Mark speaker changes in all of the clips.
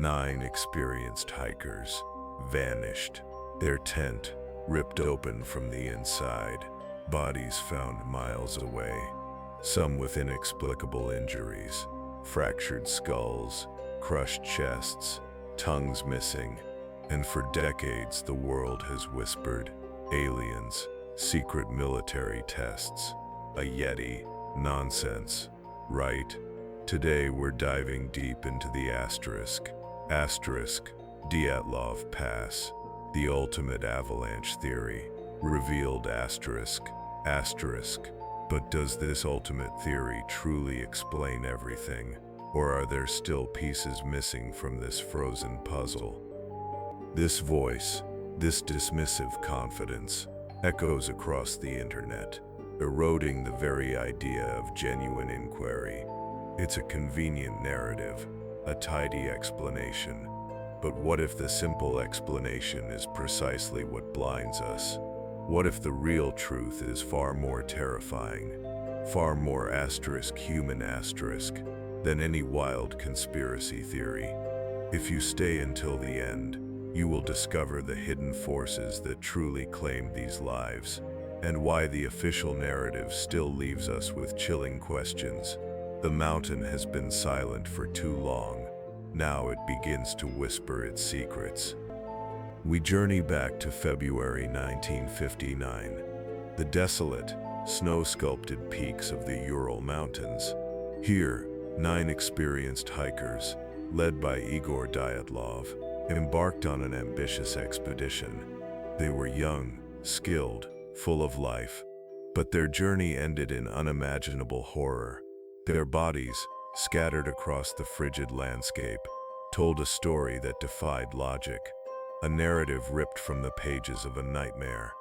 Speaker 1: 9 experienced hikers vanished, their tent ripped open from the inside, bodies found miles away, some with inexplicable injuries, fractured skulls, crushed chests, tongues missing, and for decades the world has whispered, aliens, secret military tests, a Yeti, nonsense, right? Today we're diving deep into the asterisk, Dyatlov Pass, the ultimate avalanche theory, revealed asterisk. But does this ultimate theory truly explain everything, or are there still pieces missing from this frozen puzzle? This voice, this dismissive confidence, echoes across the internet, eroding the very idea of genuine inquiry. It's a convenient narrative, a tidy explanation. But what if the simple explanation is precisely what blinds us? What if the real truth is far more terrifying, far more human than any wild conspiracy theory? If you stay until the end, you will discover the hidden forces that truly claim these lives, and why the official narrative still leaves us with chilling questions. The mountain has been silent for too long. Now it begins to whisper its secrets. We journey back to February 1959, the desolate, snow-sculpted peaks of the Ural Mountains. Here, 9 experienced hikers, led by Igor Dyatlov, embarked on an ambitious expedition. They were young, skilled, full of life, but their journey ended in unimaginable horror. Their bodies, scattered across the frigid landscape, told a story that defied logic, a narrative ripped from the pages of a nightmare.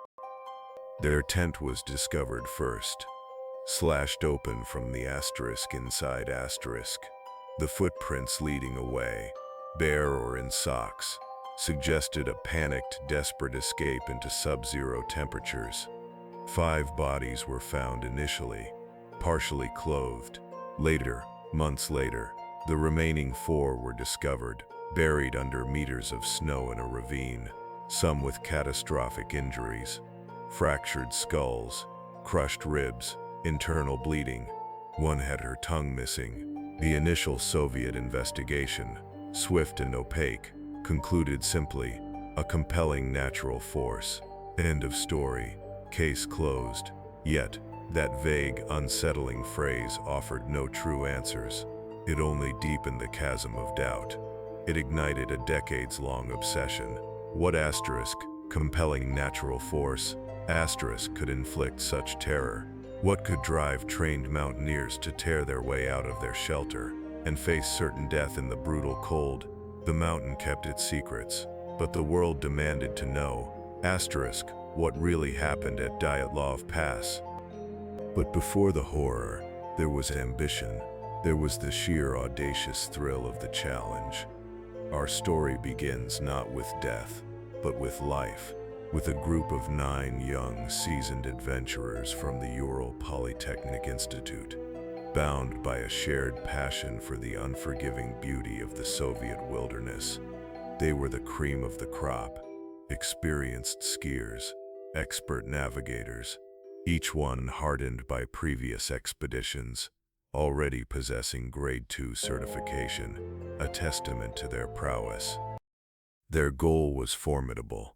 Speaker 1: Their tent was discovered first, slashed open from the asterisk inside asterisk. The footprints leading away, bare or in socks, suggested a panicked, desperate escape into sub-zero temperatures. 5 bodies were found initially, partially clothed. Later, months later, the remaining 4 were discovered, buried under meters of snow in a ravine, some with catastrophic injuries, fractured skulls, crushed ribs, internal bleeding. One had her tongue missing. The initial Soviet investigation, swift and opaque, concluded simply, a compelling natural force. End of story. Case closed. Yet, that vague, unsettling phrase offered no true answers. It only deepened the chasm of doubt. It ignited a decades-long obsession. What compelling natural force, could inflict such terror? What could drive trained mountaineers to tear their way out of their shelter and face certain death in the brutal cold? The mountain kept its secrets, but the world demanded to know, what really happened at Dyatlov Pass. But before the horror, there was ambition. There was the sheer audacious thrill of the challenge. Our story begins not with death, but with life, with a group of 9 young, seasoned adventurers from the Ural Polytechnic Institute, bound by a shared passion for the unforgiving beauty of the Soviet wilderness. They were the cream of the crop, experienced skiers, expert navigators, each one hardened by previous expeditions, already possessing Grade 2 certification, a testament to their prowess. Their goal was formidable: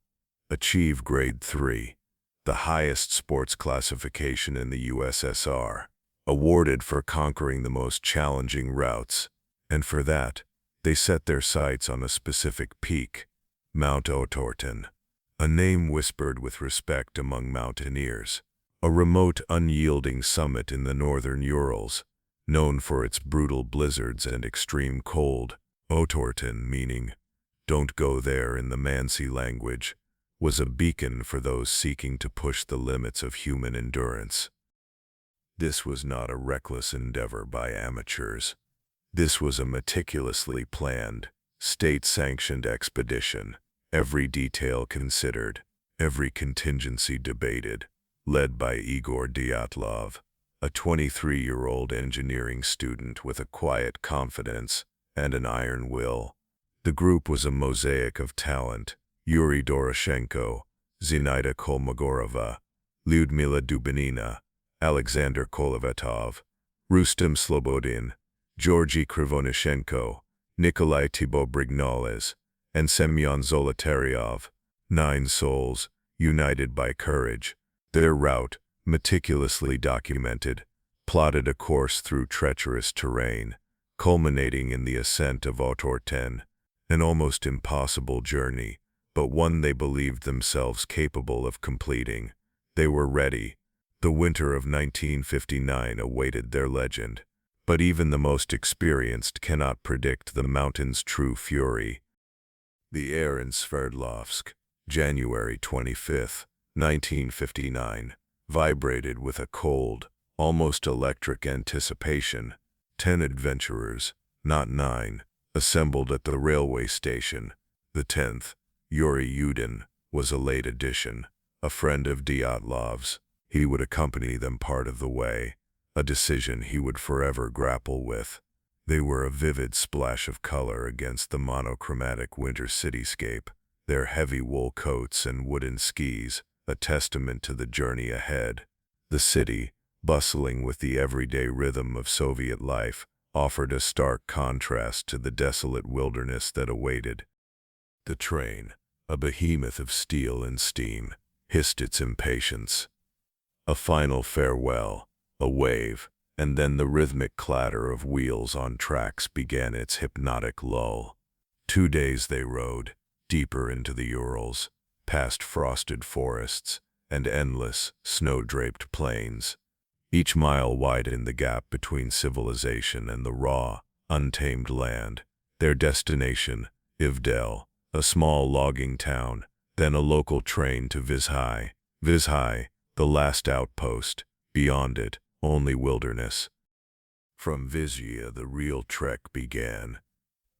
Speaker 1: achieve Grade 3, the highest sports classification in the USSR, awarded for conquering the most challenging routes, and for that, they set their sights on a specific peak, Mount Otorten, a name whispered with respect among mountaineers, a remote, unyielding summit in the northern Urals, known for its brutal blizzards and extreme cold. Otorten, meaning "don't go there" in the Mansi language, was a beacon for those seeking to push the limits of human endurance. This was not a reckless endeavor by amateurs. This was a meticulously planned, state-sanctioned expedition, every detail considered, every contingency debated, led by Igor Dyatlov, a 23-year-old engineering student with a quiet confidence and an iron will. The group was a mosaic of talent: Yuri Doroshenko, Zinaida Kolmogorova, Lyudmila Dubinina, Alexander Kolovetov, Rustem Slobodin, Georgy Krivonishenko, Nikolai Thibault-Brignolles, and Semyon Zolotaryov. 9 souls, united by courage. Their route, meticulously documented, plotted a course through treacherous terrain, culminating in the ascent of Autorten, an almost impossible journey, but one they believed themselves capable of completing. They were ready. The winter of 1959 awaited their legend, but even the most experienced cannot predict the mountain's true fury. The air in Sverdlovsk, January 25, 1959, vibrated with a cold, almost electric anticipation. 10 adventurers, not 9, assembled at the railway station. The 10th, Yuri Yudin, was a late addition, a friend of Dyatlov's. He would accompany them part of the way, a decision he would forever grapple with. They were a vivid splash of color against the monochromatic winter cityscape, their heavy wool coats and wooden skis, a testament to the journey ahead. The city, bustling with the everyday rhythm of Soviet life, offered a stark contrast to the desolate wilderness that awaited. The train, a behemoth of steel and steam, hissed its impatience. A final farewell, a wave, and then the rhythmic clatter of wheels on tracks began its hypnotic lull. 2 days they rode, deeper into the Urals, past frosted forests and endless, snow-draped plains. Each mile widened the gap between civilization and the raw, untamed land. Their destination, Ivdel, a small logging town, then a local train to Vizhai. Vizhai, the last outpost. Beyond it, only wilderness. From Vizhia the real trek began.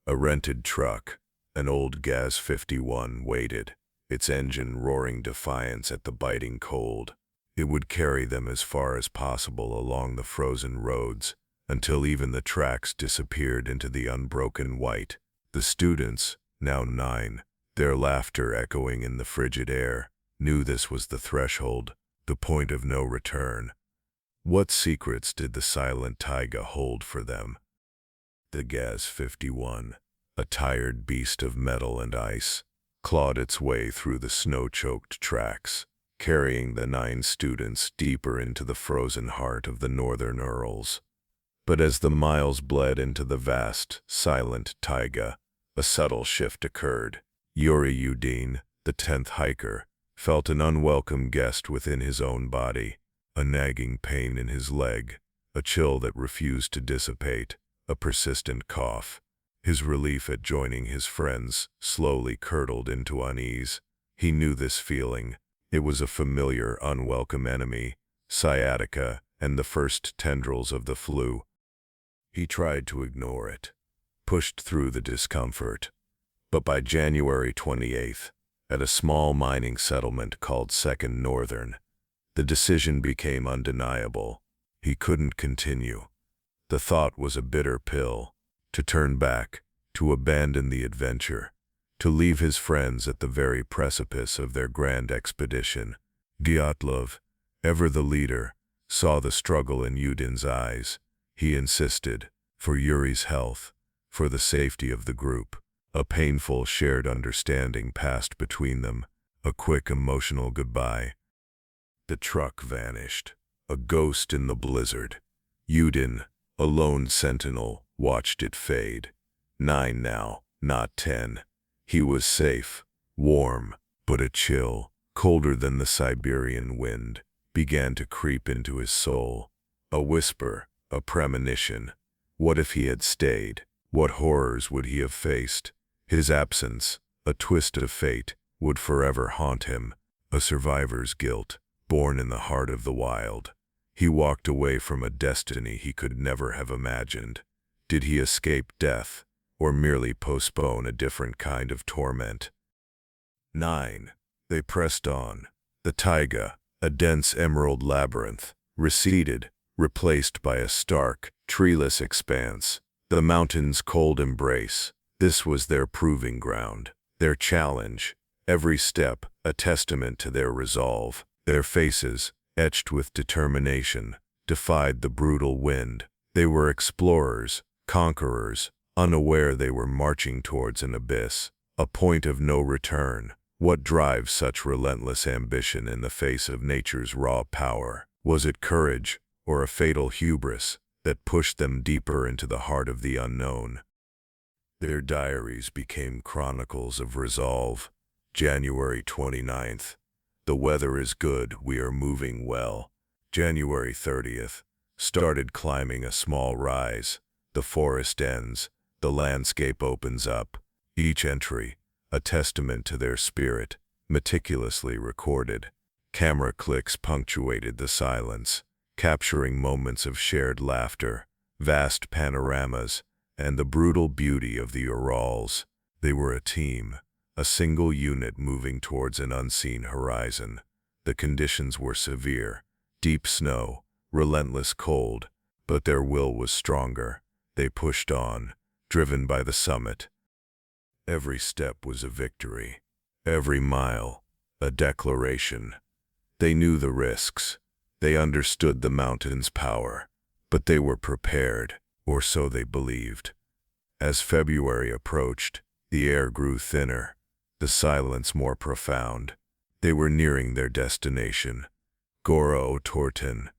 Speaker 1: A rented truck, an old Gaz 51, waited, its engine roaring defiance at the biting cold. It would carry them as far as possible along the frozen roads, until even the tracks disappeared into the unbroken white. The students, now 9, their laughter echoing in the frigid air, knew this was the threshold, the point of no return. What secrets did the silent taiga hold for them? The Gaz 51, a tired beast of metal and ice, clawed its way through the snow-choked tracks, carrying the 9 students deeper into the frozen heart of the northern Urals. But as the miles bled into the vast, silent taiga, a subtle shift occurred. Yuri Yudin, the 10th hiker, felt an unwelcome guest within his own body, a nagging pain in his leg, a chill that refused to dissipate, a persistent cough. His relief at joining his friends slowly curdled into unease. He knew this feeling. It was a familiar, unwelcome enemy, sciatica and the first tendrils of the flu. He tried to ignore it, pushed through the discomfort. But by January 28th, at a small mining settlement called Second Northern, the decision became undeniable. He couldn't continue. The thought was a bitter pill, to turn back, to abandon the adventure, to leave his friends at the very precipice of their grand expedition. Dyatlov, ever the leader, saw the struggle in Yudin's eyes. He insisted, for Yuri's health, for the safety of the group. A painful shared understanding passed between them, a quick emotional goodbye. The truck vanished, a ghost in the blizzard. Yudin, a lone sentinel, watched it fade. 9 now, not 10. He was safe, warm, but a chill, colder than the Siberian wind, began to creep into his soul. A whisper, a premonition. What if he had stayed? What horrors would he have faced? His absence, a twist of fate, would forever haunt him, a survivor's guilt, born in the heart of the wild. He walked away from a destiny he could never have imagined. Did he escape death, or merely postpone a different kind of torment? 9. They pressed on. The taiga, a dense emerald labyrinth, receded, replaced by a stark, treeless expanse. The mountain's cold embrace, This was their proving ground, their challenge, every step a testament to their resolve. Their faces, etched with determination, defied the brutal wind. They were explorers, conquerors, unaware they were marching towards an abyss, a point of no return. What drives such relentless ambition in the face of nature's raw power? Was it courage, or a fatal hubris, that pushed them deeper into the heart of the unknown? Their diaries became chronicles of resolve. January 29th. The weather is good, we are moving well. January 30th. Started climbing a small rise. The forest ends. The landscape opens up. Each entry, a testament to their spirit, meticulously recorded. Camera clicks punctuated the silence, capturing moments of shared laughter, vast panoramas, and the brutal beauty of the Urals. They were a team, a single unit moving towards an unseen horizon. The conditions were severe, deep snow, relentless cold, but their will was stronger. They pushed on, driven by the summit. Every step was a victory, every mile a declaration. They knew the risks, they understood the mountain's power, but they were prepared, or so they believed. As February approached, the air grew thinner, the silence more profound. They were nearing their destination, Gora Otorten,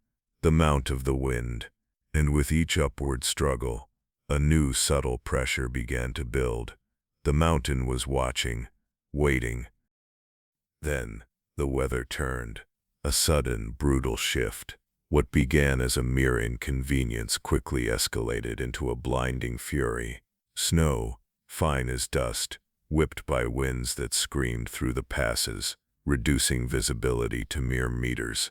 Speaker 1: the Mount of the Wind, and with each upward struggle, a new subtle pressure began to build. The mountain was watching, waiting. Then, the weather turned. A sudden, brutal shift. What began as a mere inconvenience quickly escalated into a blinding fury. Snow, fine as dust, whipped by winds that screamed through the passes, reducing visibility to mere meters.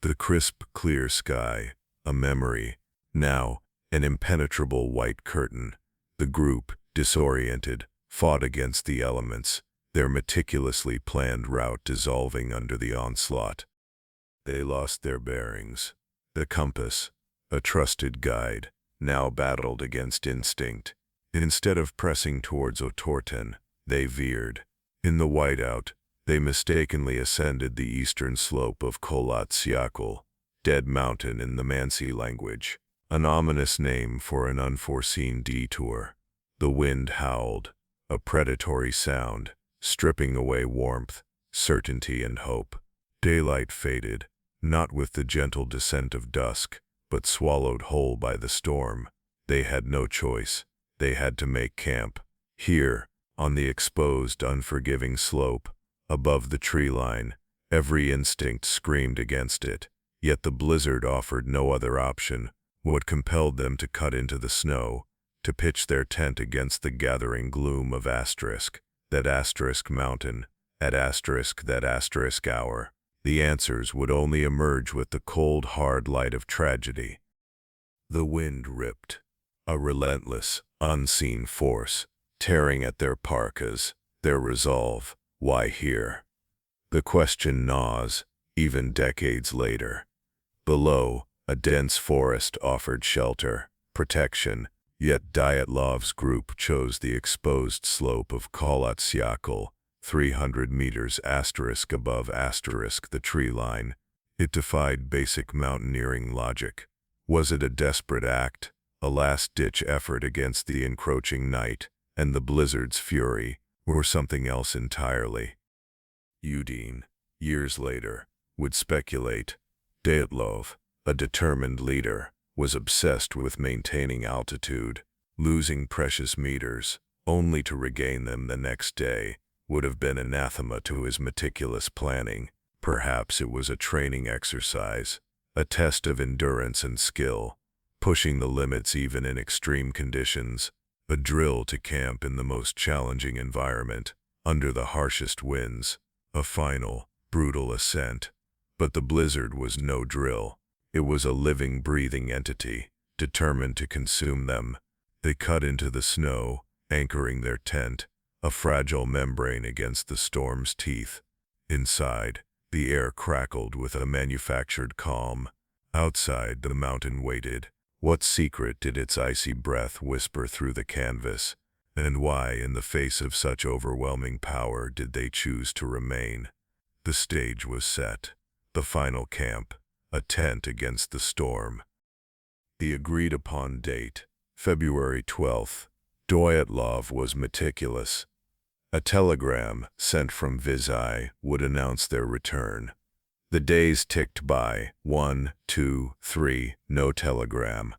Speaker 1: The crisp, clear sky, a memory, now an impenetrable white curtain. The group, disoriented, fought against the elements, their meticulously planned route dissolving under the onslaught. They lost their bearings. The compass, a trusted guide, now battled against instinct. Instead of pressing towards Otorten, they veered. In the whiteout, they mistakenly ascended the eastern slope of Kholat Syakhl, Dead Mountain in the Mansi language, an ominous name for an unforeseen detour. The wind howled, a predatory sound, stripping away warmth, certainty, and hope. Daylight faded, not with the gentle descent of dusk, but swallowed whole by the storm. They had no choice. They had to make camp. Here, on the exposed, unforgiving slope, above the tree line, every instinct screamed against it. Yet the blizzard offered no other option. What compelled them to cut into the snow, to pitch their tent against the gathering gloom of that asterisk mountain, at that asterisk hour? The answers would only emerge with the cold, hard light of tragedy. The wind ripped, a relentless, unseen force, tearing at their parkas, their resolve. Why here? The question gnaws, even decades later. Below, a dense forest offered shelter, protection, yet Dyatlov's group chose the exposed slope of Kholat Syakhl, 300 meters above the tree line. It defied basic mountaineering logic. Was it a desperate act, a last-ditch effort against the encroaching night and the blizzard's fury, or something else entirely? Yudin, years later, would speculate. Dyatlov, a determined leader, was obsessed with maintaining altitude. Losing precious meters, only to regain them the next day, would have been anathema to his meticulous planning. Perhaps it was a training exercise, a test of endurance and skill, pushing the limits even in extreme conditions, a drill to camp in the most challenging environment, under the harshest winds, a final, brutal ascent. But the blizzard was no drill. It was a living, breathing entity, determined to consume them. They cut into the snow, anchoring their tent, a fragile membrane against the storm's teeth. Inside, the air crackled with a manufactured calm. Outside, the mountain waited. What secret did its icy breath whisper through the canvas? And why, in the face of such overwhelming power, did they choose to remain? The stage was set. The final camp, a tent against the storm. The agreed-upon date, February 12th. Dyatlov was meticulous. A telegram, sent from Vizai, would announce their return. The days ticked by, 1, 2, 3, no telegram.